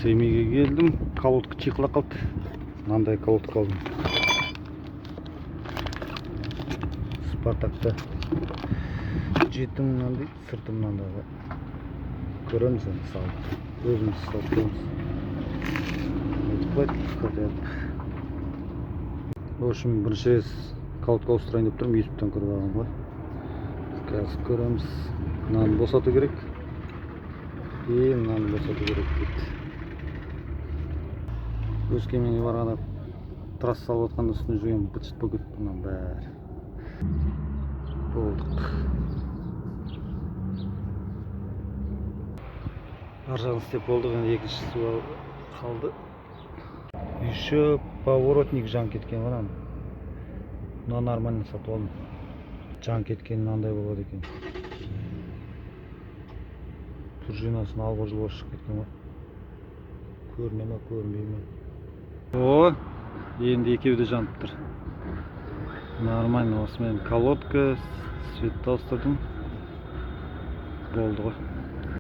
Семейге келдім, колодка чиқыла қалды. Мынандай колодка алдым. Спартакта 7000 дейді, сыртымнан да көреміз енді салып. Өзіміз салып көреміз. В общем, бірінші рет колодка ауыстырайын деп тұрмын, ютубтан көріп алғам ғой. Қазір көреміз. Мынаны босату керек. Мынаны босату керек дейді. Өскеменге барғанда трасса салып отқанда үстіне жүрген быт-шыт болып кетті мынаның бәрі. Болдық. Ар жағын істеп болдық, енді екіншісі қалды. Еще поворотник жан кеткен ғой мынаны. Мынаны нормально сатып алдым. Жан кеткен мынандай болады екен. Пружинасын алғыр-жұлғыр шығып кеткен ғой. Көріне ме, көрінбей ме? О, енді екеуі де жанып тұр. Нормально, осымен колодка, светті ауыстырдым. Болды ғой.